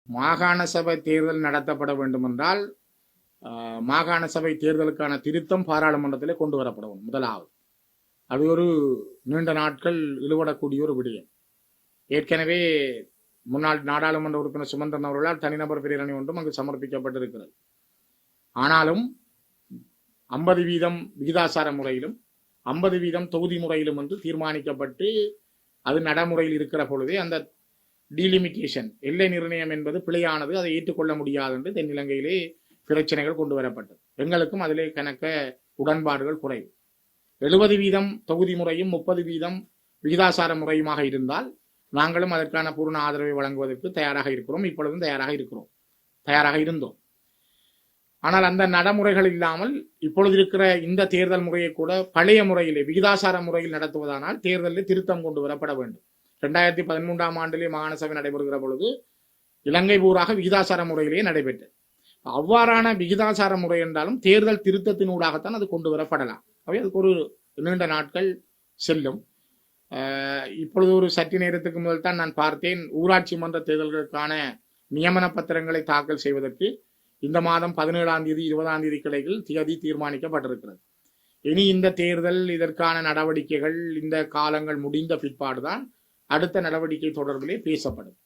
மாகாண சபை தேர்தல் நடத்தப்பட வேண்டுமென்றால் மாகாண சபை தேர்தலுக்கான திருத்தம் பாராளுமன்றத்திலே கொண்டு வரப்படும். முதலாவது அது ஒரு நீண்ட நாட்கள் இழுபடக்கூடிய ஒரு விடயம். ஏற்கனவே முன்னாள் நாடாளுமன்ற உறுப்பினர் சுமந்திரன் அவர்களால் தனிநபர் பிரேரணை ஒன்றும் அங்கு சமர்ப்பிக்கப்பட்டிருக்கிறது. ஆனாலும் 50% விகிதாசார முறையிலும் 50% தொகுதி முறையிலும் என்று தீர்மானிக்கப்பட்டு அது நடைமுறையில் இருக்கிற பொழுதே அந்த டீலிமிட்டேஷன் எல்லை நிர்ணயம் என்பது பிழையானது, அதை ஏற்றுக்கொள்ள முடியாது என்று தென்னிலங்கையிலே பிரச்சனைகள் கொண்டு வரப்பட்டது. எங்களுக்கும் அதிலே கணக்க உடன்பாடுகள் குறைவு. 70% தொகுதி முறையும் 30% விகிதாசார முறையுமாக இருந்தால் நாங்களும் அதற்கான பூர்ண ஆதரவை வழங்குவதற்கு தயாராக இருக்கிறோம். இப்பொழுதும் தயாராக இருந்தோம். ஆனால் அந்த நடைமுறைகள் இல்லாமல் இப்பொழுது இருக்கிற இந்த தேர்தல் முறையை கூட பழைய முறையிலே விகிதாசார முறையில் நடத்துவதானால் தேர்தலில் திருத்தம் கொண்டு வரப்பட வேண்டும். 2013ஆம் ஆண்டிலே மாகாண சபை நடைபெறுகிற பொழுது இலங்கை பூராக விகிதாசார முறையிலேயே நடைபெற்றது. அவ்வாறான விகிதாசார முறை என்றாலும் தேர்தல் திருத்தத்தினூடாகத்தான் அது கொண்டு வரப்படலாம். அவை அதுக்கு ஒரு நீண்ட நாட்கள் செல்லும். இப்பொழுது ஒரு சற்று நேரத்துக்கு முதல் தான் நான் பார்த்தேன், ஊராட்சி மன்ற தேர்தல்களுக்கான நியமன பத்திரங்களை தாக்கல் செய்வதற்கு இந்த மாதம் 17ஆம் தேதி 20ஆம் தேதி கிளைகள் தேதி தீர்மானிக்கப்பட்டிருக்கிறது. இனி இந்த தேர்தல் இதற்கான நடவடிக்கைகள் இந்த காலங்கள் முடிந்த பிற்பாடுதான் அடுத்த நடவடிக்கை தொடர்பிலே பேசப்படும்.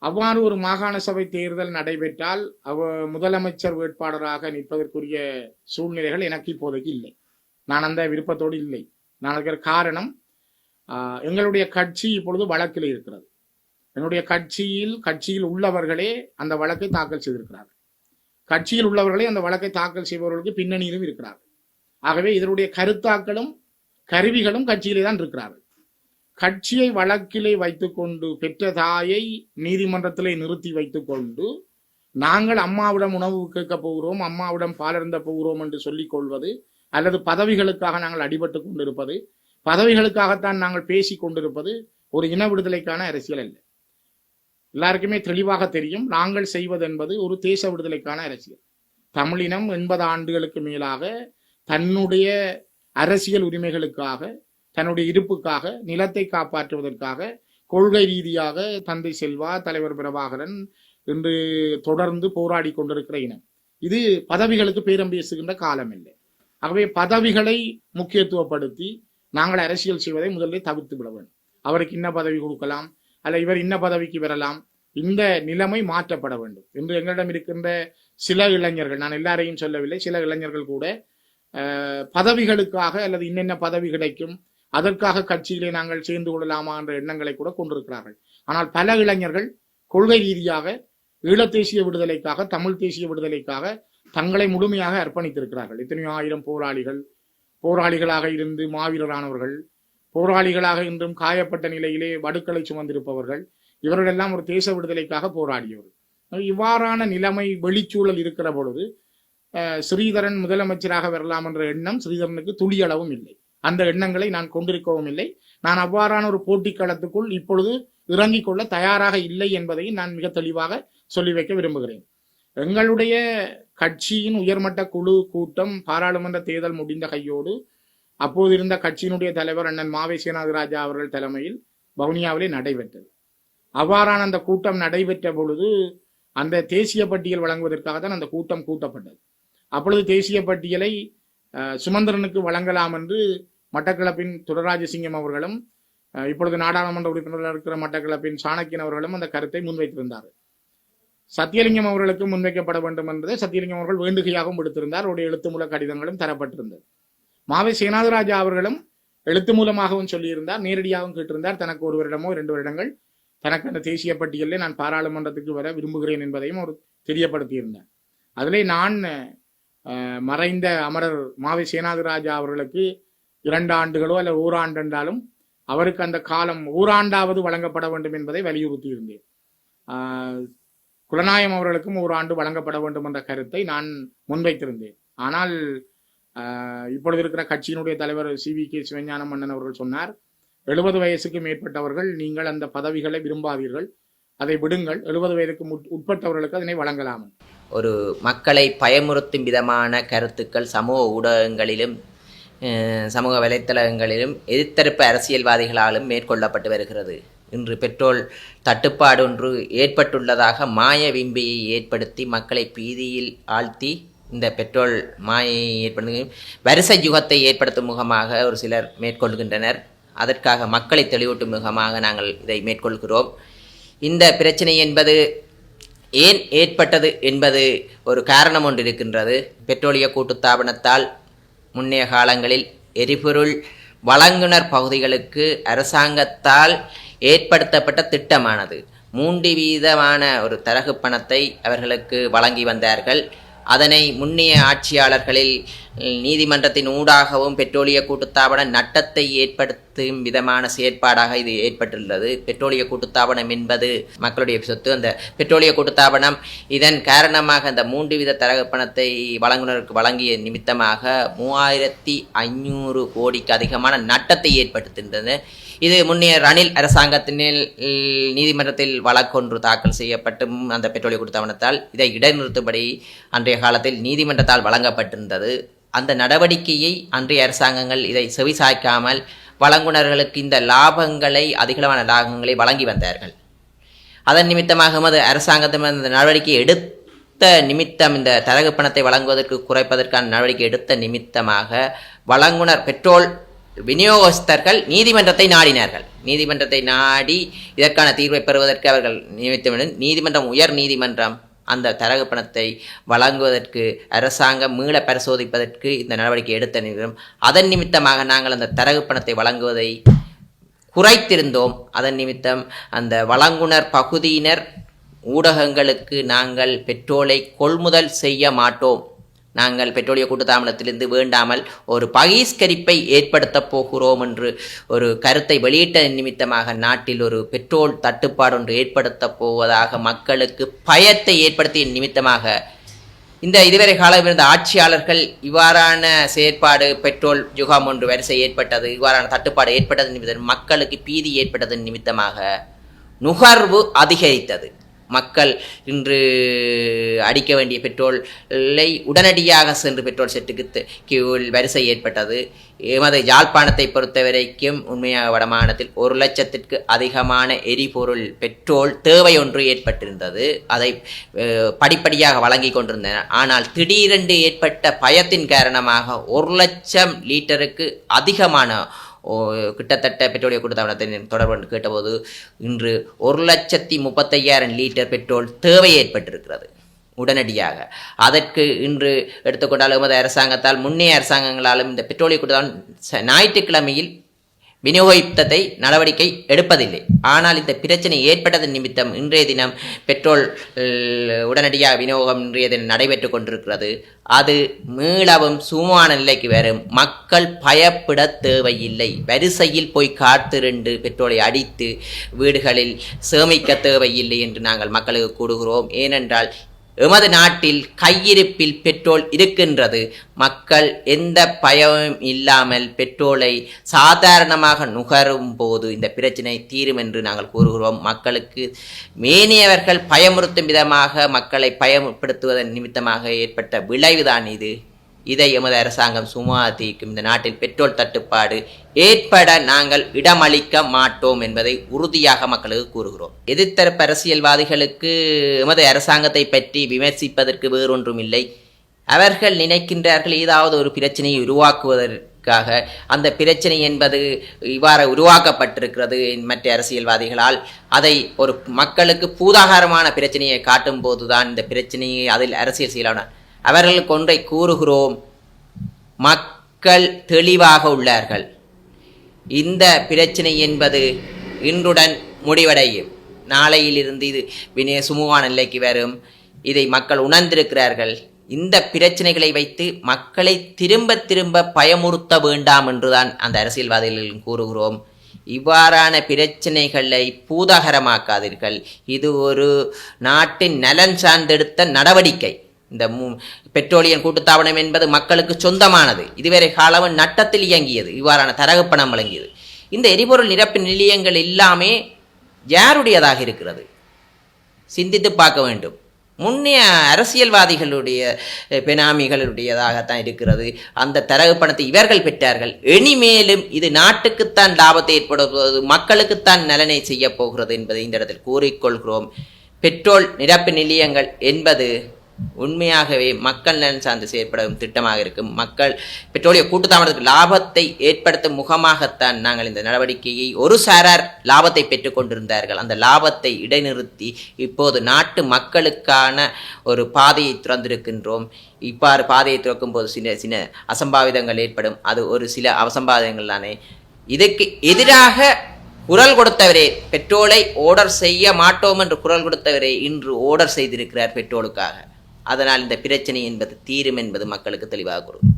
அவ்வாறு ஒரு மாகாண சபை தேர்தல் நடைபெற்றால் முதலமைச்சர் வேட்பாளராக நிற்பதற்குரிய சூழ்நிலைகள் எனக்கு இப்போதைக்கு இல்லை. நான் அந்த விருப்பத்தோடு இல்லை. நான் இருக்கிற காரணம், எங்களுடைய கட்சி இப்பொழுது வழக்கில் இருக்கிறது. என்னுடைய கட்சியில் உள்ளவர்களே அந்த வழக்கை தாக்கல் செய்திருக்கிறார்கள். கட்சியில் உள்ளவர்களே அந்த வழக்கை தாக்கல் செய்பவர்களுக்கு பின்னணியிலும் இருக்கிறார்கள். ஆகவே இதனுடைய கருத்தாக்களும் கருவிகளும் கட்சியிலே தான் இருக்கிறார்கள். கட்சியை வழக்கிலே வைத்துக்கொண்டு பெற்ற தாயை நீதிமன்றத்திலே நிறுத்தி வைத்துக் கொண்டு நாங்கள் அம்மாவிடம் உணவு கேட்க போகிறோம், அம்மாவிடம் பாலருந்த போகிறோம் என்று சொல்லிக் கொள்வது, அல்லது பதவிகளுக்காக நாங்கள் அடிபட்டு கொண்டிருப்பது, பதவிகளுக்காகத்தான் நாங்கள் பேசி கொண்டிருப்பது ஒரு இன விடுதலைக்கான அரசியல் அல்ல. எல்லாருக்குமே தெளிவாக தெரியும், நாங்கள் செய்வது என்பது ஒரு தேச விடுதலைக்கான அரசியல். தமிழினம் 80 ஆண்டுகளுக்கு மேலாக தன்னுடைய அரசியல் உரிமைகளுக்காக, தன்னுடைய இருப்புக்காக, நிலத்தை காப்பாற்றுவதற்காக கொள்கை ரீதியாக தந்தை செல்வா, தலைவர் பிரபாகரன் என்று தொடர்ந்து போராடி கொண்டிருக்கிற இனம். இது பதவிகளுக்கு பேரம் பேசுகின்ற காலம் இல்லை. ஆகவே பதவிகளை முக்கியத்துவப்படுத்தி நாங்கள் அரசியல் செய்வதை முதலில் தவிர்த்து விட வேண்டும். அவருக்கு இன்ன பதவி கொடுக்கலாம், அல்ல இவர் இன்ன பதவிக்கு வரலாம். இந்த நிலைமை மாற்றப்பட வேண்டும் என்று எங்களிடம் இருக்கின்ற சில இளைஞர்கள், நான் எல்லாரையும் சொல்லவில்லை, சில இளைஞர்கள் கூட பதவிகளுக்காக அல்லது இன்னென்ன பதவி கிடைக்கும், அதற்காக கட்சியிலே நாங்கள் சேர்ந்து கொள்ளலாமா என்ற எண்ணங்களை கூட கொண்டிருக்கிறார்கள். ஆனால் பல இளைஞர்கள் கொள்கை ரீதியாக ஈழத்தேசிய விடுதலைக்காக, தமிழ் தேசிய விடுதலைக்காக தங்களை முழுமையாக அர்ப்பணித்திருக்கிறார்கள். எத்தனையோ ஆயிரம் போராளிகளாக இருந்து மாவீரரானவர்கள், போராளிகளாக இன்றும் காயப்பட்ட நிலையிலே வடுக்களை சுமந்திருப்பவர்கள், இவர்களெல்லாம் ஒரு தேச விடுதலைக்காக போராடியவர்கள். இவ்வாறான நிலைமை வெளிச்சூழல் இருக்கிற பொழுது ஸ்ரீதரன் முதலமைச்சராக வரலாம் என்ற எண்ணம் ஸ்ரீதரனுக்கு துளியளவும் இல்லை. அந்த எண்ணங்களை நான் கொண்டிருக்கவும் இல்லை. நான் அவ்வாறான ஒரு போட்டிக்களத்துக்குள் இப்பொழுது இறங்கிக் கொள்ள தயாராக இல்லை என்பதை நான் மிக தெளிவாக சொல்லி வைக்க விரும்புகிறேன். எங்களுடைய கட்சியின் உயர்மட்ட குழு கூட்டம் பாராளுமன்ற தேர்தல் முடிந்த கையோடு அப்போது இருந்த கட்சியினுடைய தலைவர் அண்ணன் மாவை சேனாதிராஜா அவர்கள் தலைமையில் வவுனியாவிலே நடைபெற்றது. அவ்வாறான அந்த கூட்டம் நடைபெற்ற பொழுது அந்த தேசிய பட்டியல் வழங்குவதற்காக தான் அந்த கூட்டம் கூட்டப்பட்டது. அப்பொழுது தேசிய பட்டியலை சுமந்திரனுக்கு வழங்கலாம் என்று மட்டக்களப்பின் துரராஜசிங்கம் அவர்களும் இப்பொழுது நாடாளுமன்ற உறுப்பினர்கள் இருக்கிற மட்டக்களப்பின் சாணக்கியன் அவர்களும் அந்த கருத்தை முன்வைத்திருந்தார்கள். சத்தியலிங்கம் அவர்களுக்கு முன்வைக்கப்பட வேண்டும் என்பதை சத்தியலிங்கம் அவர்கள் வேண்டுகையாகவும் விடுத்திருந்தார். அவருடைய எழுத்து மூல கடிதங்களும் தரப்பட்டிருந்தது. மாவை சேனாதிராஜா அவர்களும் எழுத்து மூலமாகவும் சொல்லியிருந்தார், நேரடியாகவும் கேட்டிருந்தார். தனக்கு 1 வருடமோ 2 வருடங்கள் தனக்கு அந்த தேசிய பட்டியலில் நான் பாராளுமன்றத்துக்கு வர விரும்புகிறேன் என்பதையும் அவர் தெரியப்படுத்தியிருந்தார். அதிலே நான் மறைந்த அமரர் மாவை சேனாதிராஜா அவர்களுக்கு 2 ஆண்டுகளோ அல்ல 1 ஆண்டு என்றாலும் அவருக்கு அந்த காலம் 1 ஆண்டாவது வழங்கப்பட வேண்டும் என்பதை வலியுறுத்தி இருந்தேன். குலநாயம் அவர்களுக்கும் 1 ஆண்டு வழங்கப்பட வேண்டும் என்ற கருத்தை நான் முன்வைத்திருந்தேன். ஆனால் இப்பொழுது இருக்கிற கட்சியினுடைய தலைவர் CVK சிவஞானம் மன்னன் அவர்கள் சொன்னார், 70 வயசுக்கு மேற்பட்டவர்கள் நீங்கள் அந்த பதவிகளை விரும்பாதீர்கள், அதை விடுங்கள், 70 வயதுக்கு உட்பட்டவர்களுக்கு அதனை வழங்கலாம். ஒரு மக்களை பயமுறுத்தும் விதமான கருத்துக்கள் சமூக ஊடகங்களிலும் சமூக வலைத்தளங்களிலும் எதிர்த்தரப்பு அரசியல்வாதிகளாலும் மேற்கொள்ளப்பட்டு வருகிறது. இன்று பெட்ரோல் தட்டுப்பாடு ஒன்று ஏற்பட்டுள்ளதாக மாய விம்பியை ஏற்படுத்தி மக்களை பீதியில் ஆழ்த்தி இந்த பெட்ரோல் மாயை ஏற்படுத்தி வரிசை யுகத்தை ஏற்படுத்தும் முகமாக ஒரு சிலர் மேற்கொள்கின்றனர். அதற்காக மக்களை தெளிவூட்டும் முகமாக நாங்கள் இதை மேற்கொள்கிறோம். இந்த பிரச்சனை என்பது ஏன் ஏற்பட்டது என்பது ஒரு காரணம் ஒன்று இருக்கின்றது. பெட்ரோலிய கூட்டுத்தாபனத்தால் முன்னைய காலங்களில் எரிபொருள் வழங்குனர் பகுதிகளுக்கு அரசாங்கத்தால் ஏற்படுத்தப்பட்ட திட்டமானது 3% ஒரு தரகு பணத்தை அவர்களுக்கு வழங்கி வந்தார்கள். அதனை முன்னைய ஆட்சியாளர்களில் நீதிமன்றத்தின் ஊடாகவும் பெட்ரோலிய கூட்டுத்தாபன நட்டத்தை ஏற்படுத்தும் விதமான செயற்பாடாக இது ஏற்பட்டுள்ளது. பெட்ரோலிய கூட்டுத்தாபனம் என்பது மக்களுடைய சொத்து. அந்த பெட்ரோலிய கூட்டுத்தாபனம் இதன் காரணமாக அந்த 3% தரகு பணத்தை வழங்குனருக்கு வழங்கிய நிமித்தமாக 3500 கோடிக்கு அதிகமான நட்டத்தை ஏற்படுத்துகின்றது. இது முன்னைய ரணில் அரசாங்கத்தினில் நீதிமன்றத்தில் வழக்கொன்று தாக்கல் செய்யப்பட்டும் அந்த பெட்ரோலிய கூட்டுத்தாபனத்தால் இதை இடைநிறுத்தும்படி அன்றைய காலத்தில் நீதிமன்றத்தால் வழங்கப்பட்டிருந்தது. அந்த நடவடிக்கையை அன்றைய அரசாங்கங்கள் இதை செவிசாய்க்காமல் வழங்குனர்களுக்கு இந்த லாபங்களை அதிகளவான லாபங்களை வழங்கி வந்தார்கள். அதன் நிமித்தமாக அரசாங்கத்தின் அந்த நடவடிக்கை எடுத்த நிமித்தம் இந்த தரகு பணத்தை வழங்குவதற்கு குறைப்பதற்கான நடவடிக்கை எடுத்த நிமித்தமாக வழங்குனர் பெட்ரோல் விநியோகஸ்தர்கள் நீதிமன்றத்தை நாடினார்கள். நீதிமன்றத்தை நாடி இதற்கான தீர்வை பெறுவதற்கு அவர்கள் நியமித்தவுடன் நீதிமன்றம் உயர் நீதிமன்றம் அந்த தரகு பணத்தை வழங்குவதற்கு அரசாங்கம் மீள பரிசோதிப்பதற்கு இந்த நடவடிக்கை எடுத்த நிமிடம் அதன் நிமித்தமாக நாங்கள் அந்த தரகு பணத்தை வழங்குவதை குறைத்திருந்தோம். அதன் நிமித்தம் அந்த வழங்குனர் பகுதியினர் ஊடகங்களுக்கு நாங்கள் பெட்ரோலை கொள்முதல் செய்ய மாட்டோம், நாங்கள் பெட்ரோலிய கூட்டுத்தாபனத்திலிருந்து வேண்டாமல் ஒரு பகிஷ்கரிப்பை ஏற்படுத்த போகிறோம் என்று ஒரு கருத்தை வெளியிட்ட நிமித்தமாக நாட்டில் ஒரு பெட்ரோல் தட்டுப்பாடு ஒன்று ஏற்படுத்த போவதாக மக்களுக்கு பயத்தை ஏற்படுத்திய நிமித்தமாக இந்த இதுவரை காலம் இருந்த ஆட்சியாளர்கள் இவ்வாறான செயற்பாடு பெட்ரோல் யுகம் ஒன்று வரிசை ஏற்பட்டது, இவ்வாறான தட்டுப்பாடு ஏற்பட்டது நிமித்தம் மக்களுக்கு பீதி ஏற்பட்டதன் நிமித்தமாக நுகர்வு அதிகரித்தது. மக்கள் இன்று அடிக்க வேண்டிய பெட்ரோலை உடனடியாக சென்று பெட்ரோல் செட்டுக்கு கியூவில் வரிசை ஏற்பட்டது. எமது யாழ்ப்பாணத்தை பொறுத்த வரைக்கும் உண்மையாக வடமாநிலத்தில் 1 லட்சத்திற்கு அதிகமான எரிபொருள் பெட்ரோல் தேவை ஒன்று ஏற்பட்டிருந்தது. அதை படிப்படியாக வழங்கி கொண்டிருந்தனர். ஆனால் திடீரென்று ஏற்பட்ட பயத்தின் காரணமாக 1 லட்சம் லிட்டருக்கு அதிகமான கிட்டத்தட்ட பெட்ரோலிய கூட்டுத்தாபனத்தை தொடர்பு கேட்டபோது இன்று 1,35,000 லிட்டர் பெட்ரோல் தேவை ஏற்பட்டிருக்கிறது உடனடியாக. அதற்கு இன்று எடுத்துக்கொண்டால் எமது அரசாங்கத்தால் முன்னைய அரசாங்கங்களாலும் இந்த பெட்ரோலிய கூட்டுத்தாபனம் ஞாயிற்றுக்கிழமையில் விநியோகித்ததை நடவடிக்கை எடுப்பதில்லை. ஆனால் இந்த பிரச்சனை ஏற்பட்டதன் நிமித்தம் இன்றைய தினம் பெட்ரோல் உடனடியாக விநியோகம் இன்றைய தினம் நடைபெற்று கொண்டிருக்கிறது. அது மீளவும் சுமமான நிலைக்கு வரும். மக்கள் பயப்பட தேவையில்லை. வரிசையில் போய் காத்திருந்து பெட்ரோலை அடித்து வீடுகளில் சேமிக்க தேவையில்லை என்று நாங்கள் மக்களுக்கு கூறுகிறோம். ஏனென்றால் எமது நாட்டில் கையிருப்பில் பெட்ரோல் இருக்கின்றது. மக்கள் எந்த பயமும் இல்லாமல் பெட்ரோலை சாதாரணமாக நுகரும் போது இந்த பிரச்சனை தீரும் என்று நாங்கள் கூறுகிறோம். மக்களுக்கு மேனியவர்கள் பயமுறுத்தும் விதமாக மக்களை பயப்படுத்துவதன் நிமித்தமாக ஏற்பட்ட விளைவுதான் இது. இதை எமது அரசாங்கம் சுமத்திக்கும். இந்த நாட்டில் பெட்ரோல் தட்டுப்பாடு ஏற்பட நாங்கள் இடமளிக்க மாட்டோம் என்பதை உறுதியாக மக்களுக்கு கூறுகிறோம். எதிர்த்தரப்பு அரசியல்வாதிகளுக்கு எமது அரசாங்கத்தை பற்றி விமர்சிப்பதற்கு வேறொன்றும் இல்லை. அவர்கள் நினைக்கின்றார்கள் ஏதாவது ஒரு பிரச்சனையை உருவாக்குவதற்காக. அந்த பிரச்சனை என்பது இவ்வாறு உருவாக்கப்பட்டிருக்கிறது மற்ற அரசியல்வாதிகளால். அதை ஒரு மக்களுக்கு பூதாகாரமான பிரச்சனையை காட்டும் போதுதான் இந்த பிரச்சனையை அதில் அரசியல் செய்யலாம். அவர்களுக்கு ஒன்றை கூறுகிறோம், மக்கள் தெளிவாக உள்ளார்கள். இந்த பிரச்சனை என்பது இன்றுடன் முடிவடையும். நாளையிலிருந்து இது சுமூகமான நிலைக்கு வரும். இதை மக்கள் உணர்ந்திருக்கிறார்கள். இந்த பிரச்சனைகளை வைத்து மக்களை திரும்ப திரும்ப பயமுறுத்த வேண்டாம் என்றுதான் அந்த அரசியல்வாதிகளும் கூறுகிறோம். இவ்வாறான பிரச்சனைகளை பூதாகரமாக்காதீர்கள். இது ஒரு நாட்டின் நலன் சார்ந்தெடுத்த நடவடிக்கை. இந்த பெட்ரோலியம் கூட்டுத்தாபனம் என்பது மக்களுக்கு சொந்தமானது. இதுவரை காலம் நட்டத்தில் இயங்கியது. இவ்வாறான தரகு பணம் வழங்கியது. இந்த எரிபொருள் நிரப்பு நிலையங்கள் எல்லாமே யாருடையதாக இருக்கிறது? சிந்தித்து பார்க்க வேண்டும். முன்னைய அரசியல்வாதிகளுடைய பெனாமிகளுடையதாகத்தான் இருக்கிறது. அந்த தரகு பணத்தை இவர்கள் பெற்றார்கள். இனிமேலும் இது நாட்டுக்குத்தான் லாபத்தை ஏற்படுத்துவது, மக்களுக்குத்தான் நலனை செய்ய போகிறது என்பதை இந்த இடத்தில் கூறிக்கொள்கிறோம். பெட்ரோல் நிரப்பு நிலையங்கள் என்பது உண்மையாகவே மக்கள் நலன் சார்ந்து செயற்படும் திட்டமாக இருக்கும். மக்கள் பெட்ரோலிய கூட்டுத்தாபனத்துக்கு லாபத்தை ஏற்படுத்தும் முகமாகத்தான் நாங்கள் இந்த நடவடிக்கையை ஒரு சாரார் லாபத்தை பெற்றுக் கொண்டிருந்தார்கள். அந்த லாபத்தை இடைநிறுத்தி இப்போது நாட்டு மக்களுக்கான ஒரு பாதையை திறந்திருக்கின்றோம். இவ்வாறு பாதையை திறக்கும் போது சின்ன சின்ன அசம்பாவிதங்கள் ஏற்படும். அது ஒரு சில அசம்பாவிதங்கள் தானே. இதற்கு எதிராக குரல் கொடுத்தவரே, பெட்ரோலை ஓர்டர் செய்ய மாட்டோம் என்று குரல் கொடுத்தவரே இன்று ஓர்டர் செய்திருக்கிறார் பெட்ரோலுக்காக. அதனால் இந்த பிரச்சனை என்பது தீரும் என்பது மக்களுக்கு தெளிவாக கூறும்.